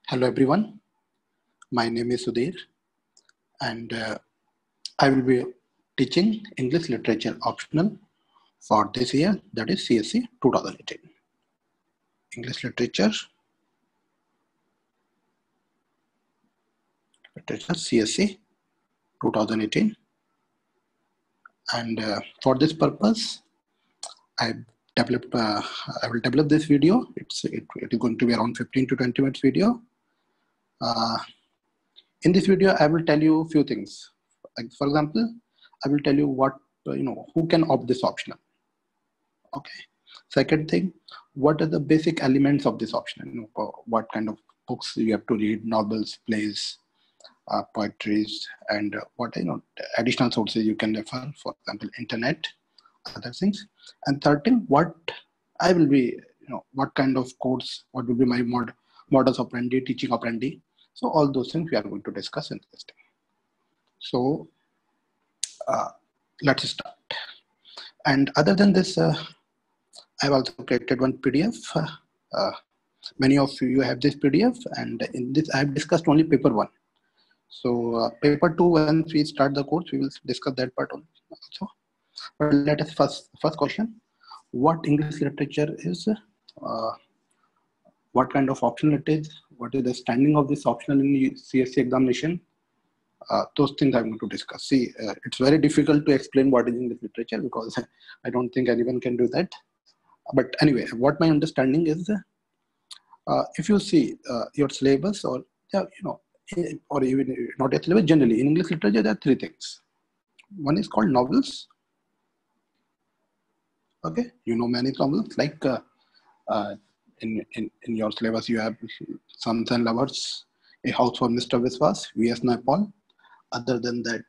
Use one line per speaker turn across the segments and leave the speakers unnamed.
Hello everyone, my name is Sudhir and I will be teaching English Literature Optional for this year, that is CSC 2018. English Literature CSC 2018, and for this purpose I will develop this video. It is going to be around 15 to 20 minutes video. In this video, I will tell you a few things. Like for example, I will tell you what who can opt this optional. Okay. Second thing, what are the basic elements of this optional? What kind of books you have to read, novels, plays, poetries, and what additional sources you can refer. For example, internet, other things. And third thing, what I will be, what kind of course, what will be my modus operandi, teaching operandi. So all those things we are going to discuss in this thing. So let's start. And other than this, I've also created one PDF. Many of you have this PDF, and in this I've discussed only paper 1. So paper 2, once we start the course, we will discuss that part also. But let us first question: what English literature is? What kind of optional it is? What is the standing of this optional in the CSC examination? Those things I'm going to discuss. See, it's very difficult to explain what is English literature because I don't think anyone can do that. But anyway, what my understanding is, if you see your syllabus or even not your syllabus, generally in English literature there are 3 things. One is called novels. Okay, many novels like in your syllabus you have Sons and Lovers, A House for Mr. Viswas, V.S. Naipaul. Other than that,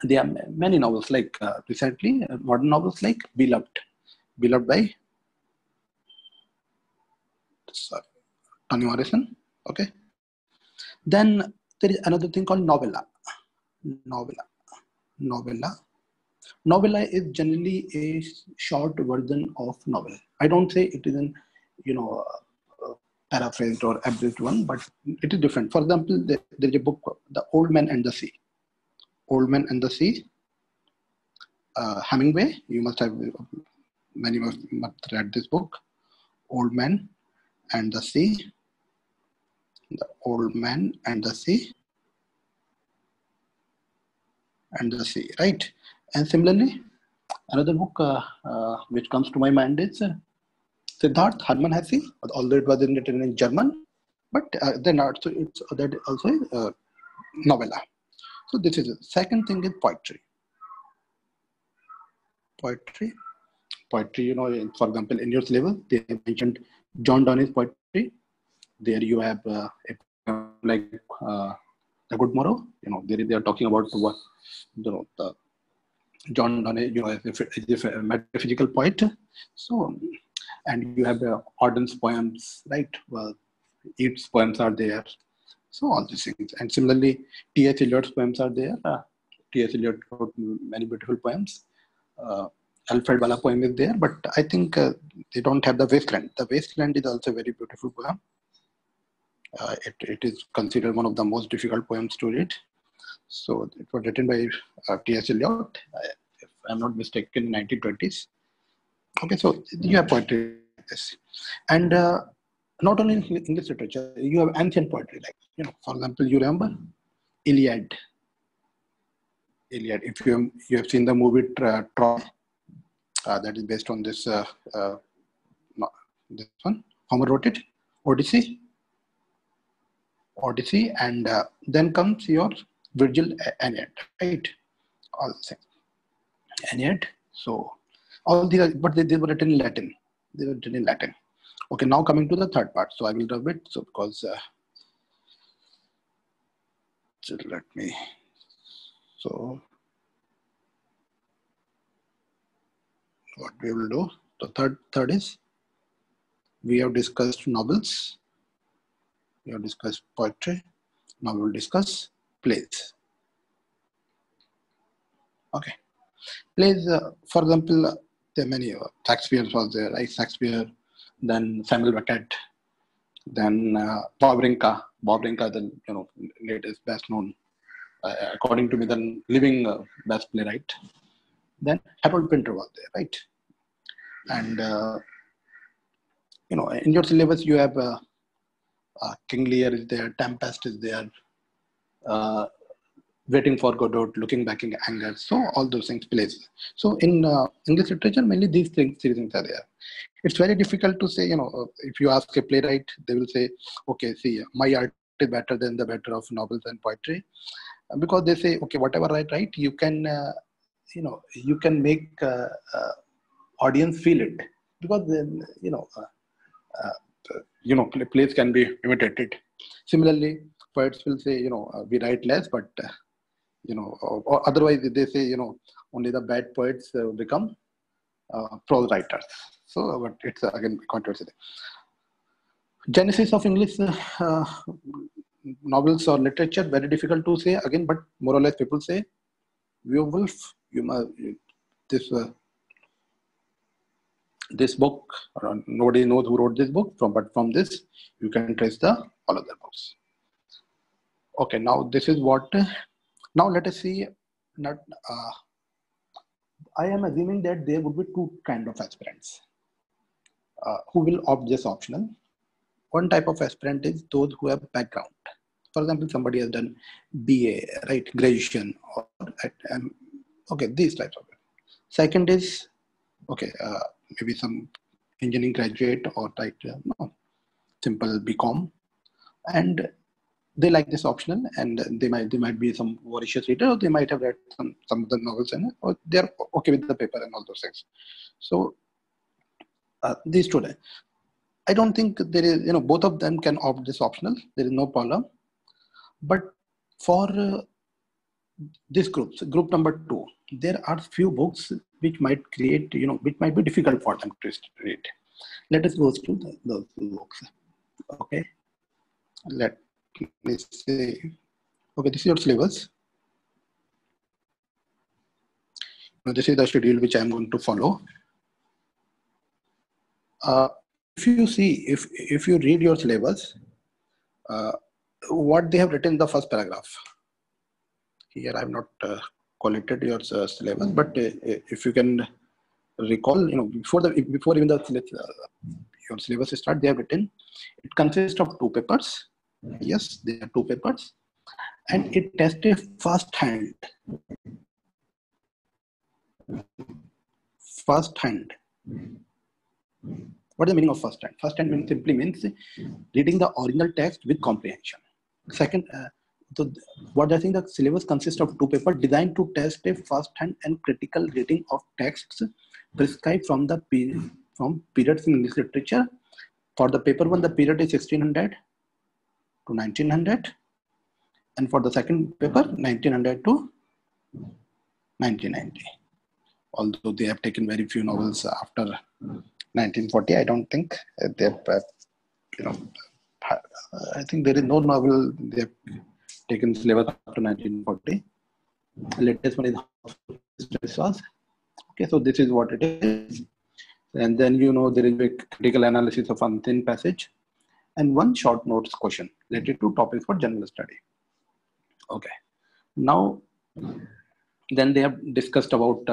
there are many novels like recently modern novels like Beloved by Toni Morrison. Okay. Then there is another thing called novella. Novella is generally a short version of novel. I don't say it is an paraphrased or abridged one, but it is different. For example, there is a book, The Old Man and the Sea. Old Man and the Sea. Hemingway, you must have, many must read this book. Old Man and the Sea. The Old Man and the Sea. And the Sea, right? And similarly, another book which comes to my mind is Siddharth Hermann Hesse, although it was written in German, but then also it's that also a novella. So this is it. Second thing is poetry. Poetry, for example, in your syllabus, they have mentioned John Donne's poetry. There you have like The Good Morrow. They are talking about what the John Donne, is a metaphysical poet. So, and you have Auden's poems, right? Well, Yeats's poems are there. So all these things. And similarly, T.S. Eliot's poems are there. T.S. Eliot wrote many beautiful poems. Alfred Walla poem is there, but I think they don't have The Wasteland. The Wasteland is also a very beautiful poem. It is considered one of the most difficult poems to read. So it was written by T.S. Eliot, if I'm not mistaken, in 1920s. Okay, so you have poetry like this. And not only in English literature, you have ancient poetry. Like, for example, you remember Iliad. If you have seen the movie Troy, that is based on this, this one, Homer wrote it, Odyssey, and then comes your Virgil Aeneid, right? All the same. Aeneid. So all these, but they were written in Latin. Okay, now coming to the third part. So I will rub it. So because let me. So what we will do. The third is we have discussed novels. We have discussed poetry. Now we will discuss plays. Okay. Plays, for example, there are many. Shakespeare was there, right? Shakespeare, then Samuel Beckett, Then Bob Rinka, the latest best known, according to me, the living best playwright. Then Harold Pinter was there, right? And in your syllabus you have King Lear is there, Tempest is there, Waiting for Godot, Looking Back in Anger. So all those things plays. So in English literature, mainly these things are there. It's very difficult to say, if you ask a playwright, they will say, okay, see, my art is better than the better of novels and poetry. Because they say, okay, whatever I write, you can, you can make audience feel it. Because then, plays can be imitated. Similarly, poets will say, we write less, but or otherwise they say, only the bad poets become prose writers. So, but it's again controversy. Genesis of English novels or literature, very difficult to say again, but more or less people say, Beowulf, this book, nobody knows who wrote this book but from this you can trace the all other books. Okay, now this is what. Now let us see. I am assuming that there would be two kind of aspirants who will opt this optional. One type of aspirant is those who have background. For example, somebody has done BA, right, graduation, or okay, these types of it. Second is okay, maybe some engineering graduate or like simple BCom, and they like this optional, and they might be some voracious reader, or they might have read some of the novels in it, or they're okay with the paper and all those things. So these two, I don't think there is, both of them can opt this optional. There is no problem. But for this group number 2, there are few books which might create, which might be difficult for them to read. Let us go through those books. Okay. Let me say, okay, this is your syllabus. Now, this is the schedule which I'm going to follow. If you see, if you read your syllabus, what they have written in the first paragraph. Here I have not collated your syllabus, but if you can recall, before even the your syllabus start, they have written it consists of 2 papers. Yes, there are 2 papers, and it tested first hand. First hand. What is the meaning of first hand? First hand simply means reading the original text with comprehension. Second, so what I think the syllabus consists of 2 papers designed to test a first hand and critical reading of texts prescribed from periods in English literature. For the paper 1, the period is 1600 to 1900, and for the second paper 1900 to 1990. Although they have taken very few novels after 1940, I don't think they have, I think there is no novel they have taken syllabus after 1940. The latest one is okay, so this is what it is. And then there is a critical analysis of unthin passage and 1 short notes question related to topics for general study. Okay, now then they have discussed about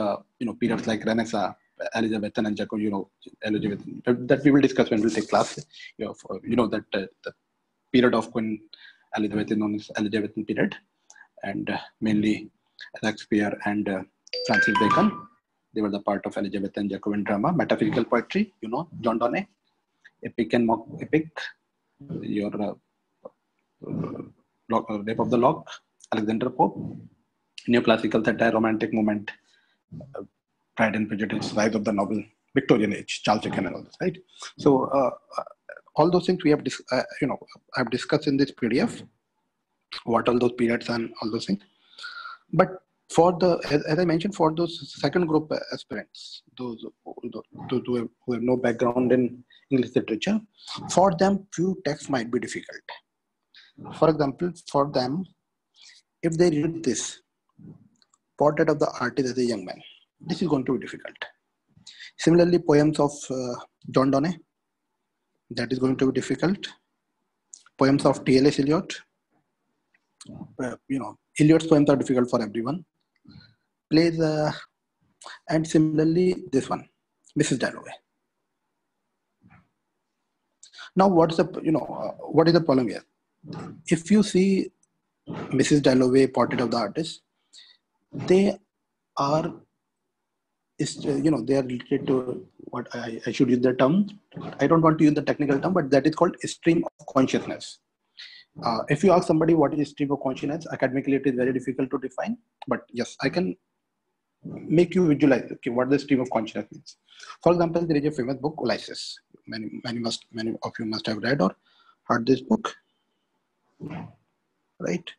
periods like Renaissance, Elizabethan and Jacobean, Elizabethan, that we will discuss when we take class. That the period of Queen Elizabeth is known as Elizabethan period, and mainly Shakespeare and Francis Bacon. They were the part of Elizabethan Jacobean drama. Metaphysical poetry, John Donne. Epic and mock epic, your Rape of the Lock, Alexander Pope. Neoclassical satire, romantic movement, Pride and Prejudice, rise of the novel, Victorian age, Charles Dickens, and all this, right? So all those things we have, I've discussed in this PDF, what all those periods and all those things. But for as I mentioned, for those second group aspirants, those who have no background in English literature, for them few texts might be difficult. For example, for them, if they read this, Portrait of the Artist as a Young Man, this is going to be difficult. Similarly, poems of John Donne, that is going to be difficult. Poems of T.L.S. Eliot. Eliot's poems are difficult for everyone. Plays, and similarly, this one, Mrs. Dalloway. Now, what is the problem here? If you see Mrs. Dalloway, Portrait of the Artist, they are, they are related to what I should use the term. I don't want to use the technical term, but that is called stream of consciousness. If you ask somebody what is stream of consciousness, academically it is very difficult to define. But yes, I can make you visualize what the stream of consciousness means. For example, there is a famous book, Ulysses. Many of you must have read or heard this book, right?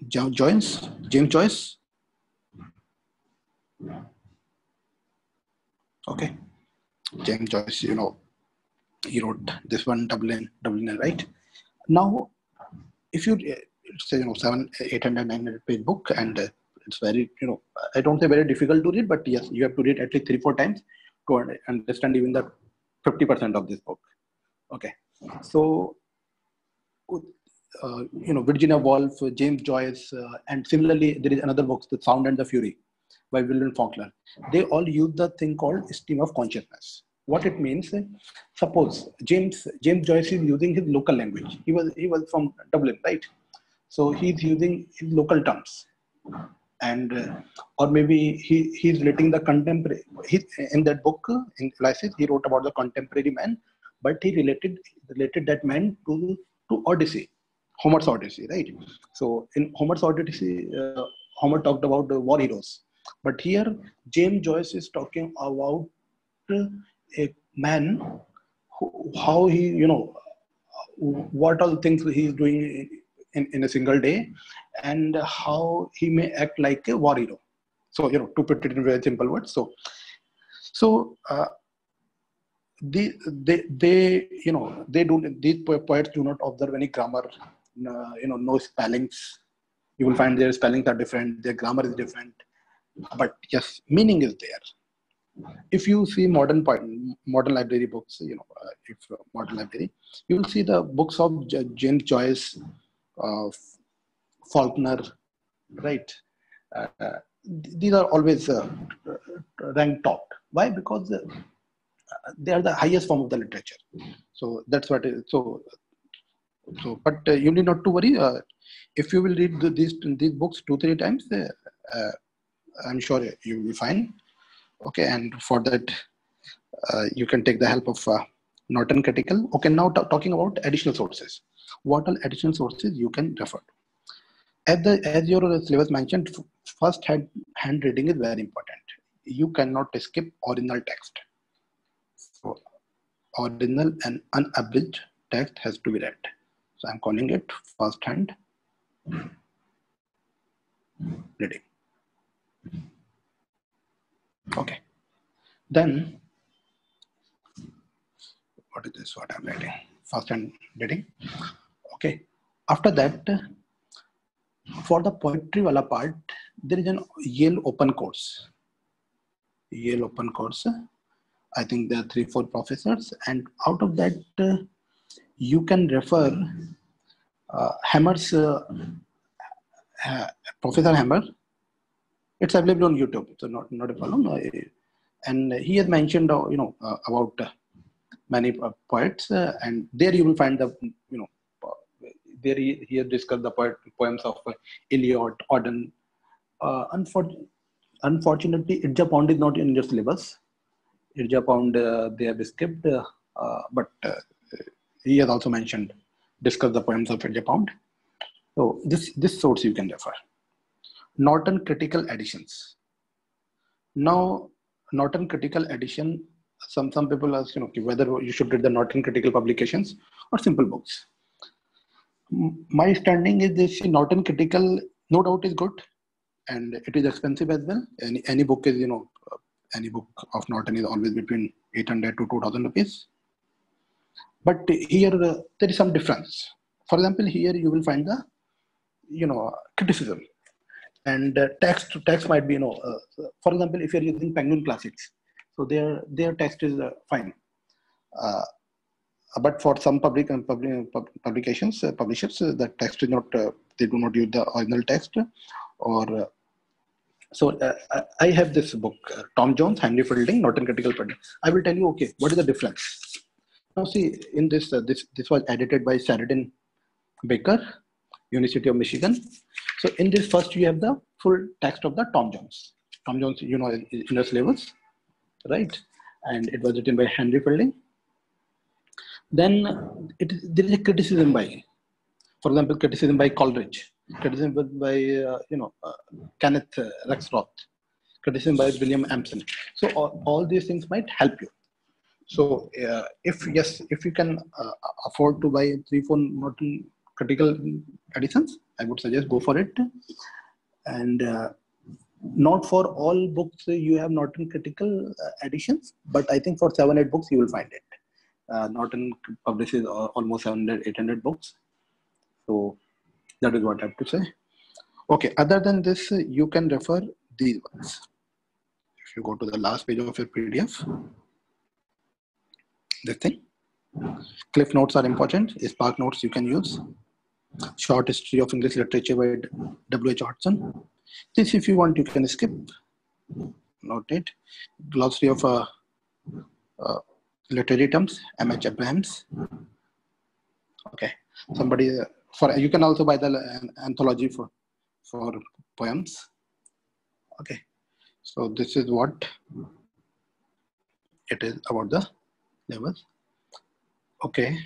James Joyce. Okay, James Joyce. He wrote this one, Dublin, right? Now, if you say 700, 800, 900 page book, and it's very I don't say very difficult to read, but yes, you have to read at least 3-4 times to understand even the 50% of this book. Okay, so Virginia Woolf, James Joyce, and similarly there is another book, The Sound and the Fury by William Faulkner. They all use the thing called stream of consciousness. What it means, suppose James Joyce is using his local language. He was from Dublin, right? So he's using his local terms, and or maybe he's relating the contemporary. In that book, in Ulysses, he wrote about the contemporary man, but he related that man to Odyssey, Homer's Odyssey, right? So in Homer's Odyssey, Homer talked about the war heroes, but here James Joyce is talking about a man how he what all things he is doing in a single day, and how he may act like a war hero. So to put it in very simple words, so these poets do not observe any grammar, no spellings. You will find their spellings are different, their grammar is different, but yes, meaning is there. If you see modern library books, modern library, you will see the books of James Joyce, Faulkner, right? These are always ranked top. Why? Because they are the highest form of the literature. So that's what it is. But you need not to worry. If you will read these books 2-3 times, I'm sure you will be fine. Okay, and for that, you can take the help of Norton Critical. Okay, now talking about additional sources. What are additional sources you can refer to? As your syllabus mentioned, first hand reading is very important. You cannot skip original text. So original and unabridged text has to be read. So I'm calling it first hand reading. Okay. Then what is this? What I'm writing? First hand reading. Okay. After that, for the poetry wala part, there is an Yale open course. Yale open course. I think there are 3-4 professors, and out of that, you can refer Hammer's Professor Hammer. It's available on YouTube, so not a problem. And he has mentioned, about many poets, and there you will find the, there he has discussed the poems of Eliot, Auden. Unfortunately, Irja Pound is not in your syllabus. Irja Pound they have skipped, but he has also discussed the poems of Irja Pound. So this source you can refer. Norton Critical Editions. Now, Norton Critical Edition, some people ask, whether you should read the Norton Critical publications or simple books. My understanding is this: Norton Critical, no doubt, is good, and it is expensive as well. Any book is, any book of Norton is always between 800 to 2,000 rupees. But here there is some difference. For example, here you will find the, criticism, and text might be, for example, if you're using Penguin Classics, so their text is fine. but for some publications, publishers, the text is not, they do not use the original text. Or I have this book, Tom Jones, Henry Fielding, Not in Critical Pattern. I will tell you, okay, what is the difference? Now see, in this, this was edited by Sheridan Baker, University of Michigan. So in this, first you have the full text of the Tom Jones. Tom Jones, you know, inner syllabus, right? And it was written by Henry Fielding. Then there is a criticism by, for example, criticism by Coleridge, criticism by Kenneth Rexroth, criticism by William Empson. So all these things might help you. So if you can afford to buy 3-4 Norton critical editions, I would suggest go for it. And not for all books you have Norton critical editions, but I think for 7-8 books you will find it. Norton publishes almost 700-800 books. So that is what I have to say. Okay, other than this, you can refer these ones. If you go to the last page of your PDF, this thing. Cliff notes are important. Spark notes you can use. Short History of English Literature by W.H. Hodgson. This, if you want, you can skip. Note it. Glossary of literary terms, M.H. Abrahams. Okay. Somebody, you can also buy the anthology for poems. Okay. So this is what it is about the levels. Okay.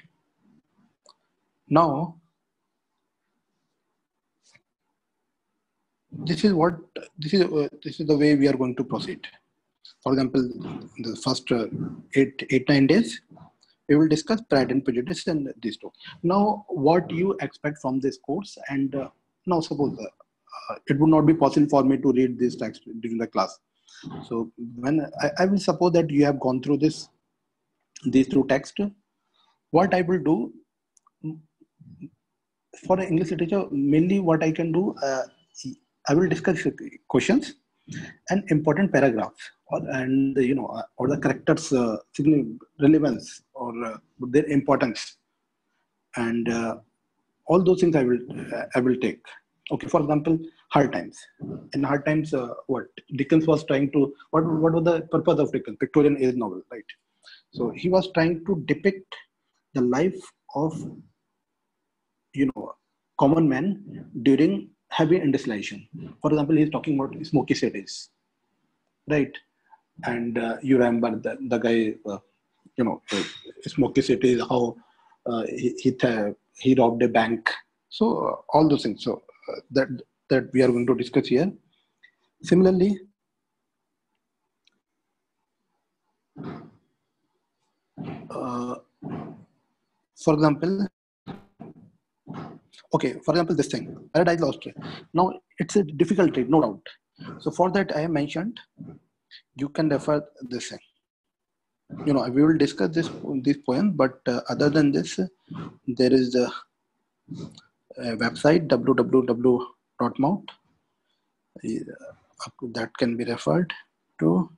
Now, this is the way we are going to proceed. For example, the first 8-9 days, we will discuss Pride and Prejudice and these two. Now, what you expect from this course? And now, suppose it would not be possible for me to read this text during the class. So when I will suppose that you have gone through these two texts, what I will do for English literature, mainly what I can do, I will discuss questions and important paragraphs, or the characters' relevance or their importance, and all those things I will take. Okay, for example, Hard Times. In Hard Times, what Dickens was trying to, what was the purpose of Dickens? Victorian age novel, right? So he was trying to depict the life of common man during heavy industrialization. For example, he's talking about smoky cities, right? And you remember the guy, smoky cities, how he robbed a bank. So all those things. So that we are going to discuss here. Similarly, for example, this thing, Paradise Lost. Now, it's a difficult read, no doubt. So for that, I have mentioned, you can refer this thing. We will discuss this poem, but other than this, there is the website, www.mount. That can be referred to.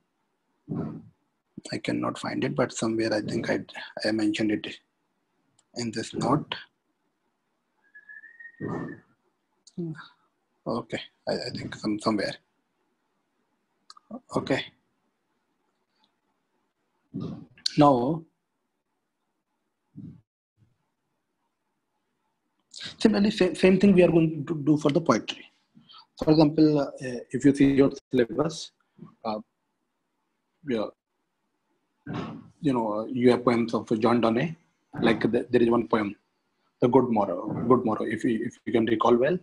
I cannot find it, but somewhere I think I mentioned it in this note. Okay, I think somewhere. Okay. Now, similarly, same thing we are going to do for the poetry. For example, if you see your syllabus, you have poems of John Donne. Like there is one poem, The Good Morrow. If you can recall well,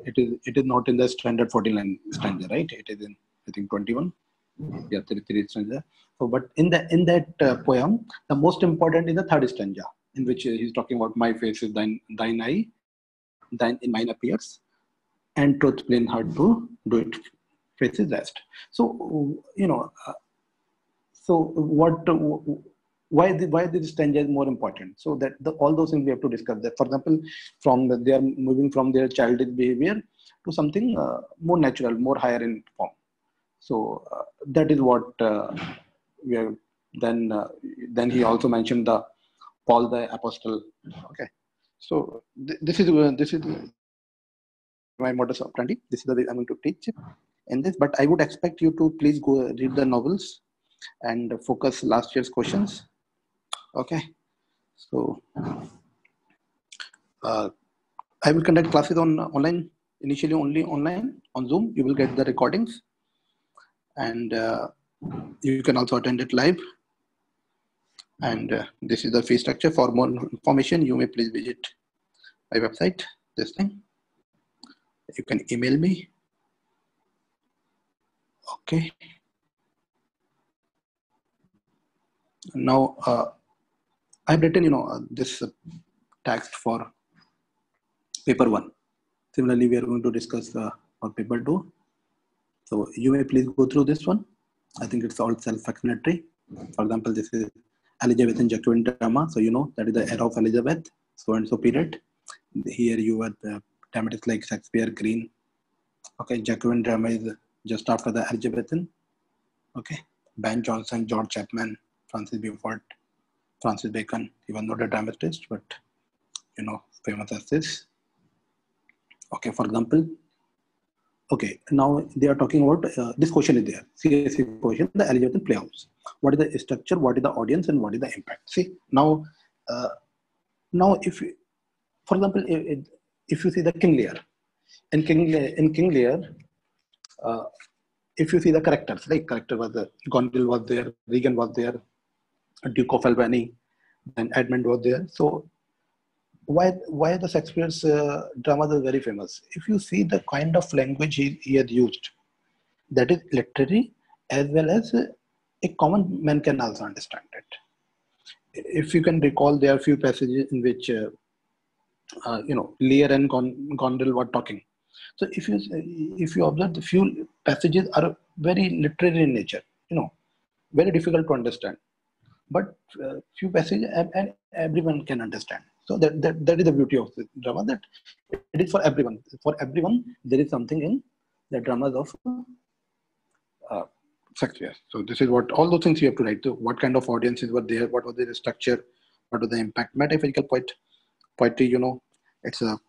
it is not in the standard 49 stanza, right? It is in, I think, 21. Yeah, 33 stanza. So, but in that poem, the most important is the third stanza, in which he's talking about my face is thine eye, thine in mine appears, and truth plain hard to do it faces rest. So why this stanza is more important? So that all those things we have to discuss. That, for example, they are moving from their childish behavior to something more natural, more higher in form. So that is what we have. Then he also mentioned the Paul the Apostle. Okay, so this is my modus operandi. This is the way I'm going to teach in this. But I would expect you to please go read the novels and focus last year's questions. Okay, so I will conduct classes on online, initially only online on Zoom. You will get the recordings, and you can also attend it live. And this is the fee structure. For more information, you may please visit my website. This thing. You can email me. Okay. Now I've written, this text for paper 1. Similarly, we are going to discuss for paper 2. So you may please go through this one. I think it's all self-explanatory. For example, this is Elizabethan Jacobin drama. So you know that is the era of Elizabeth, so and so period. Here you have the dramatists like Shakespeare, Green. Okay, Jacobin drama is just after the Elizabethan. Okay, Ben Jonson, George Chapman, Francis Beaufort, Francis Bacon, even though the dramatist, but famous as this. Okay, for example, okay, now they are talking about this question is there. CSC question, the Elizabethan playhouse. What is the structure? What is the audience? And what is the impact? See now, if, for example, if you see the King Lear, in King Lear, if you see the characters, like character was there, Gondel was there, Regan was there, Duke of Albany, and Edmund was there. So why the Shakespeare's dramas are very famous? If you see the kind of language he had used, that is literary as well as a common man can also understand it. If you can recall, there are few passages in which Lear and Gondel were talking. So if you observe, the few passages are very literary in nature, very difficult to understand. But few passages and everyone can understand. So that is the beauty of the drama, that it is for everyone. For everyone, there is something in the dramas of Shakespeare. So this is what all those things you have to write. So what kind of audiences were there? What was the structure? What was the impact? Metaphysical poetry, it's a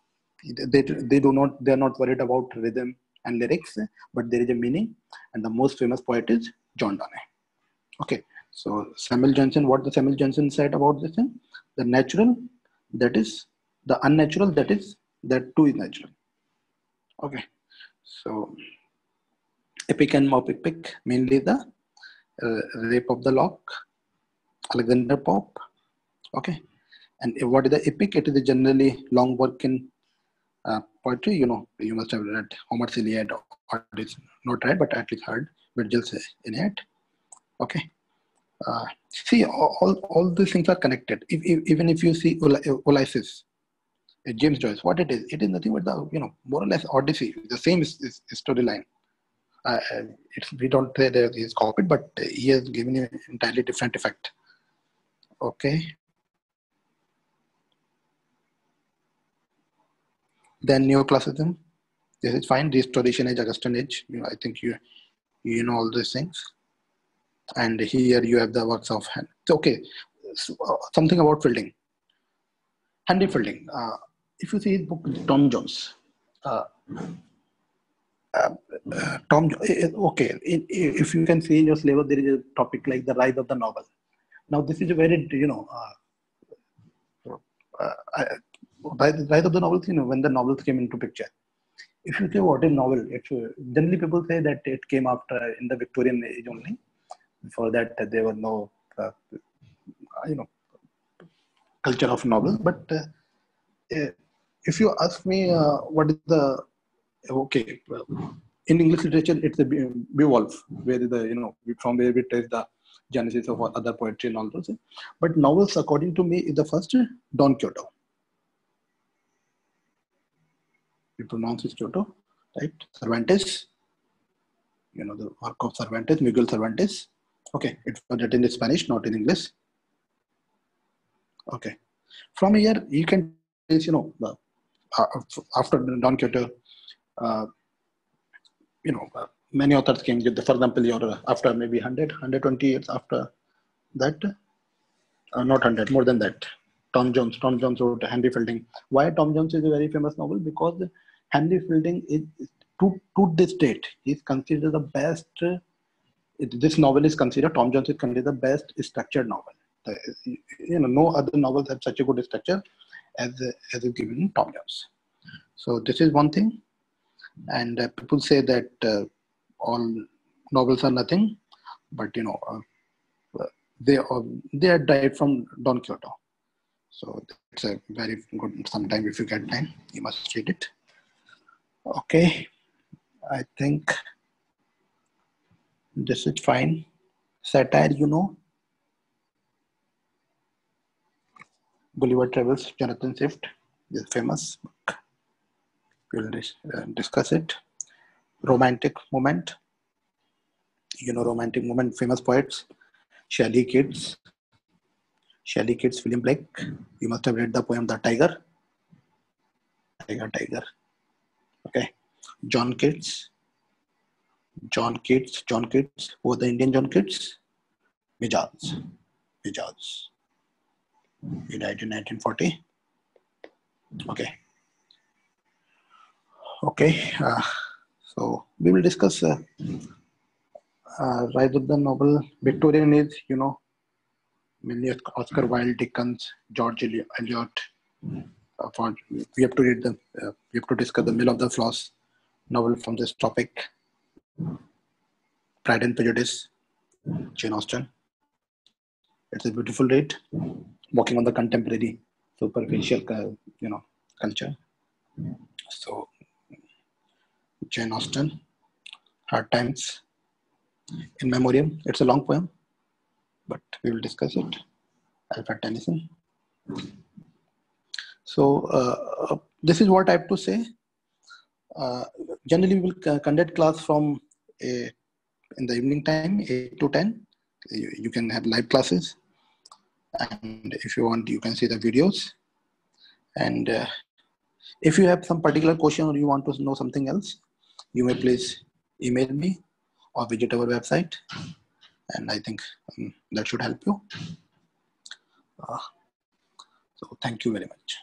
they're not worried about rhythm and lyrics, but there is a meaning. And the most famous poet is John Donne. Okay. So Samuel Johnson, what the Samuel Johnson said about this thing? The natural, that is the unnatural, that too is natural. Okay. So epic and mopepic, mainly the Rape of the Lock, Alexander Pope. Okay. And what is the epic? It is a generally long work in poetry. You must have read Homer's Iliad, or it's not read, but at least heard Virgil's Aeneid. Okay. See, all these things are connected. Even if you see Ulysses, James Joyce, what it is nothing but the more or less Odyssey, the same storyline. We don't say that he's copied, but he has given an entirely different effect. Okay. Then neoclassicism. This is fine. Restoration age, Augustan age. I think you know all these things. And here you have the works of Henry. Okay, so, something about Fielding. Henry Fielding. If you see his book, Tom Jones. Okay, if you can see in your syllabus, there is a topic like the rise of the novel. Now, this is a very, rise of the novels, when the novels came into picture. If you say what is novel, generally people say that it came after in the Victorian age only. Before that, there was no, culture of novels. But if you ask me, what is the in English literature, it's a Beowulf, where the from where we trace the genesis of other poetry and all those. But novels, according to me, is the first Don Quixote. We pronounce it Quixote, right? Cervantes. The work of Cervantes, Miguel Cervantes. Okay, it was written in Spanish, not in English. Okay, from here you can, after Don Quixote, many authors came. For example, after maybe 100, 120 years after that, not 100, more than that. Tom Jones. Tom Jones wrote Henry Fielding. Why Tom Jones is a very famous novel? Because Henry Fielding is to this date is considered the best. This novel is considered, Tom Jones is considered the best structured novel. No other novels have such a good structure as is given in Tom Jones. So this is one thing. And people say that all novels are nothing, but they are derived from Don Quixote. So it's a very good. Sometime if you get time, you must read it. Okay, I think this is fine. Satire, Gulliver Travels, Jonathan Swift is famous book. We'll discuss it. Romantic moment. Romantic moment, famous poets. Shelley Keats, William Blake. You must have read the poem The Tiger. Tiger. Okay. John Keats. Who was the Indian John Keats? Mijaz. He died in 1940. Okay. So we will discuss Rise of the Novel. Victorian Age, mainly Oscar Wilde, Dickens, George Eliot. We have to read we have to discuss The Mill of the Floss novel from this topic. Pride and Prejudice, Jane Austen. It's a beautiful read, working on the contemporary superficial, culture. So, Jane Austen, Hard Times, In Memoriam. It's a long poem, but we will discuss it. Alfred Tennyson. So, this is what I have to say. Generally, we will conduct class from in the evening time, 8 to 10. You can have live classes. And if you want, you can see the videos. And if you have some particular question or you want to know something else, you may please email me or visit our website. And I think that should help you. So thank you very much.